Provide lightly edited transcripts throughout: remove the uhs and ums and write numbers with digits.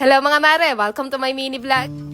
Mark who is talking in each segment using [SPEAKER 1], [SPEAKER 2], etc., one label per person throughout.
[SPEAKER 1] Hello mga mare! Welcome to my mini vlog!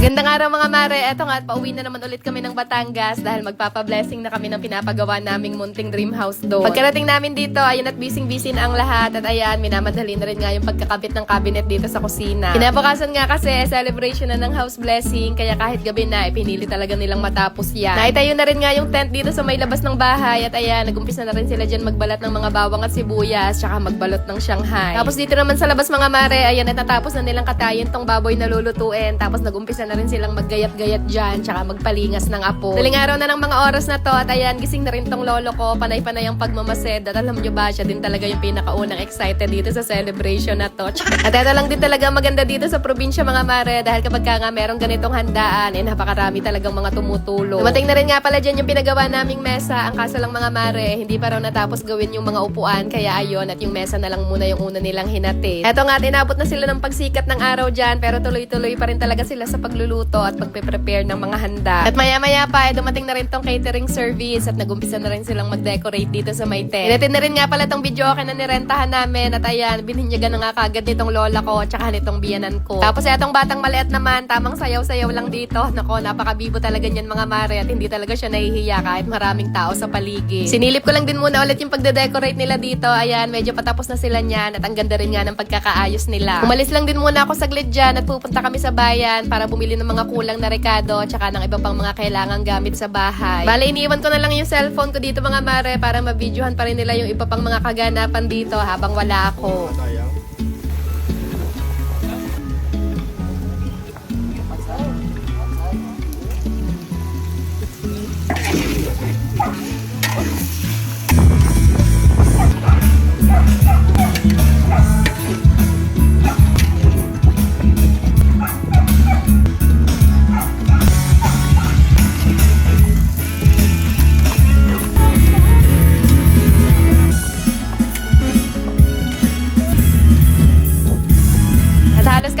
[SPEAKER 1] Magandang araw mga mare. Eto nga at pauwi na naman ulit kami ng Batangas dahil magpapa-blessing na kami ng pinapagawa naming munting dream house doon. Pagkarating namin dito, ayun at busy-busy na ang lahat at ayan, minamadali na rin nga yung pagkakabit ng cabinet dito sa kusina. Kinabukasan nga kasi celebration na ng house blessing kaya kahit gabi na, pinili talaga nilang matapos yan. Naitayo na rin nga yung tent dito sa may labas ng bahay at ayan, nagumpisa na rin sila dyan magbalat ng mga bawang at sibuyas tsaka magbalot ng Shanghai. Tapos dito naman sa labas mga mare, ayan at natapos na nilang katayin tong baboy na lulutuin tapos nagumpisa na rin silang maggayat-gayat dyan tsaka magpalingas ng apo. Daling araw na ng mga oras na to at ayan, gising na rin tong lolo ko, panay-panay ang pagmamasid at alam nyo ba, siya din talaga yung pinakaunang excited dito sa celebration na to. At ito lang din talaga maganda dito sa probinsya mga mare dahil kapag ka nga merong ganitong handaan, napakarami talagang mga tumutulong. Dumating na rin nga pala dyan yung pinagawa naming mesa, ang kaso lang mga mare, hindi pa raw natapos gawin yung mga upuan kaya ayun at yung mesa na lang muna yung una nilang hinati. Eto nga, tinabot na sila ng pagsikat ng araw dyan pero tuloy-tuloy pa rin talaga sila sa pagluluto at pagpe-prepare ng mga handa. At maya-maya pa, dumating na rin tong catering service at nagumpisa na rin silang mag-decorate dito sa may tent. Inatin na rin nga pala tong video okay na nirentahan namin at ayan, bininyagan na nga kagad nitong lola ko at saka nitong biyanan ko. Tapos etong batang maliit naman, tamang sayaw-sayaw lang dito. Nako, napakabibo talaga niyan mga mare at hindi talaga siya nahihiya kahit maraming tao sa paligid. Sinilip ko lang din muna ulit yung pagde-decorate nila dito. Ayan, medyo patapos na sila niyan at ang ganda rin nga ng pagkakaayos nila. Umalis lang din muna ako saglit dyan at pupunta kami sa bayan para bumili ng mga kulang na rekado tsaka ng iba pang mga kailangang gamit sa bahay. Bale, iniwan ko na lang yung cellphone ko dito mga mare para mabidyohan pa rin nila yung iba pang mga kaganapan dito habang wala ako.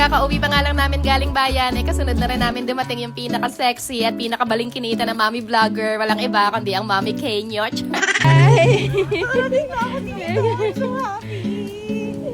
[SPEAKER 1] Kakauwi pa nga lang namin galing bayan, kasunod na rin namin dumating yung pinaka-sexy at pinaka-balingkinita na mommy vlogger. Walang iba kundi ang mommy Kenyoch. Ay!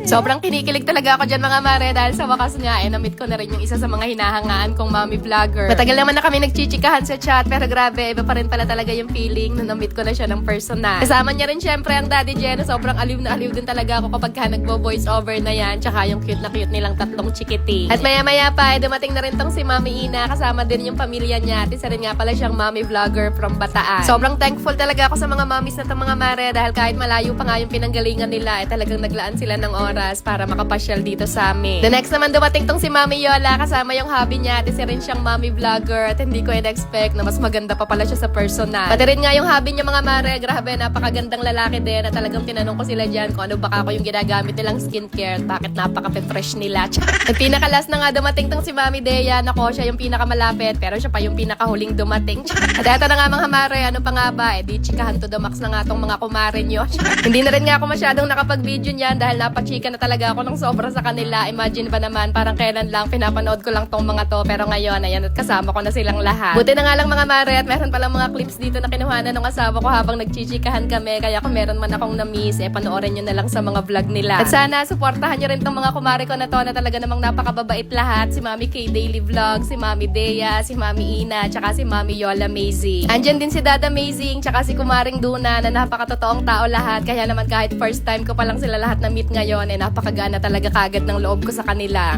[SPEAKER 1] Sobrang kinikilig talaga ako dyan mga mare dahil sa wakas nga na-meet ko na rin yung isa sa mga hinahangaan kong mommy vlogger. Matagal naman na kami nagchichikahan sa chat pero grabe, iba pa rin pala talaga yung feeling na na-meet ko na siya ng personal. Kasama niya rin syempre ang Daddy Jen, sobrang aliw na aliw din talaga ako kapag ka nagbo-voice over na yan tsaka yung cute na cute nilang tatlong chikiti. At maya-maya pa, dumating na rin tong si Mami Ina, kasama din yung pamilya niya at isa rin nga pala siyang mommy vlogger from Bataan. Sobrang thankful talaga ako sa mga mommies na itong mga mare dahil kahit malayo pa nga yung pinanggalingan nila talagang naglaan sila ng oras para makapasyal dito sa amin. The next naman dumating tong si Mami Yola, kasama yung hobby niya at isa rin siyang mommy vlogger at hindi ko in-expect na mas maganda pa pala siya sa personal. Pati rin nga yung hobby niya mga mare, grabe, napakagandang lalaki din at talagang tinanong ko sila dyan kung ano baka ko yung ginagamit nilang skincare at bakit napaka-fresh nila. At pinakalas na nga dumating tong si Mami Dea, nako siya yung pinakamalapit pero siya pa yung pinakahuling dumating. At eto na nga mga mare, ano pa nga ba, di chikahan to the max na nga tong mga kumare nyo. Hindi na rin nga ako masyadong nakapag-video niyan dahil napachika na talaga ako ng sobra sa kanila. Imagine ba naman, parang kailan lang pinapanood ko lang tong mga to pero ngayon, ayan at kasama ko na silang lahat. Buti na nga lang mga mare at meron palang mga clips dito na kinuhanan ng asawa ko habang nagchichikahan kami kaya kung meron man akong na-miss, panoorin nyo na lang sa mga vlog nila. At sana, suportahan nyo rin tong mga kumare ko na to na talaga namang napakababait lahat. Si Mami K Daily Vlog, si Mami Dea, si Mami Ina, tsaka si Mami Yola Amazing. Andyan din si Dada Amazing, tsaka si Kumaring Duna na napakatotoong tao lahat. Kaya naman kahit first time ko pa lang sila lahat na meet ngayon, napakagana talaga kagad ng loob ko sa kanila.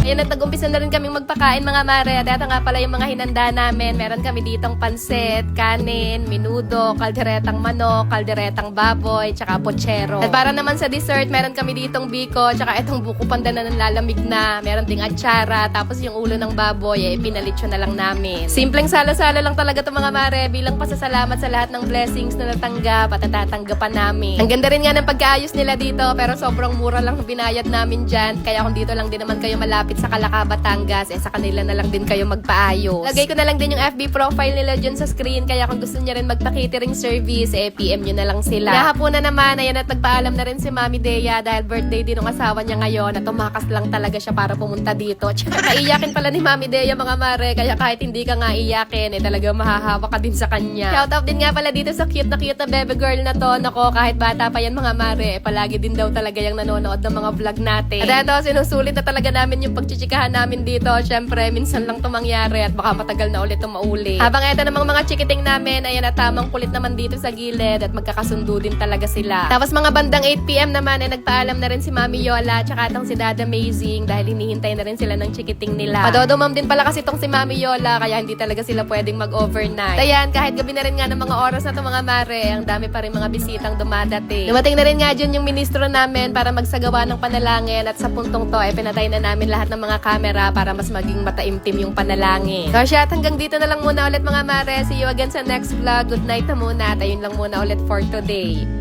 [SPEAKER 1] Ayan at nag-umpisa na rin kaming magpakain mga mare. At ito nga pala yung mga hinanda namin. Meron kami ditong pansit, kanin, minudo, kalderetang manok, kalderetang baboy, tsaka pochero. At para naman sa dessert, meron kami ditong biko, tsaka itong buko panda na nanlalamig na. Meron ding atsara, tapos yung ulo ng baboy, pinalitsyo na lang namin. Simpleng sala-sala lang talaga itong mga mare bilang pasasalamat sa lahat ng blessings na natanggap at natatanggapan namin. Ang ganda rin nga ng pagkaayos nila dito pero sobrang mura lang binayad namin dyan. Kaya kung dito lang din naman kayo malapit malapit sa Calaca, Batangas, sa kanila na lang din kayo magpaayos. Lagay ko na lang din yung FB profile nila dyan sa screen, kaya kung gusto niya rin magpa-catering service, PM nyo na lang sila. Hapunan naman, ayan at nagpaalam na rin si Mami Dea dahil birthday din ng asawa niya ngayon at tumakas lang talaga siya para pumunta dito. Kaiyakin pala ni Mami Dea mga mare, kaya kahit hindi ka nga iyakin, talaga mahahawa ka din sa kanya. Shout out din nga pala dito sa cute na baby girl na to. Nako, kahit bata pa yan mga mare, palagi din daw talaga yung nanonood ng mga vlog natin. At ito, sinusulit na talaga namin yung pagchichikahan namin dito. Syempre, minsan lang ito mangyari at baka matagal na ulit itong mauli. Habang ito namang mga chikiting namin, ayan at tamang kulit naman dito sa gilid at magkakasundo din talaga sila. Tapos mga bandang 8 PM naman ay nagpaalam na rin si Mami Yola tsaka itong si Dad Amazing dahil hinihintay na rin sila ng chikiting nila. Padodumam din pala kasi itong si Mami Yola kaya hindi talaga sila pwedeng mag-overnight. Ayan, kahit gabi na rin nga ng mga oras na ito mga mare, ang dami pa rin mga bisitang dumadating. Dumating na rin nga dyan yung ministro namin para magsagawa ng panalangin at sa puntong to ay pinatay na namin lahat ng mga camera para mas maging mataimtim yung panalangin. So siya, hanggang dito na lang muna ulit mga mare. See you again sa next vlog. Good night na muna at ayun lang muna ulit for today.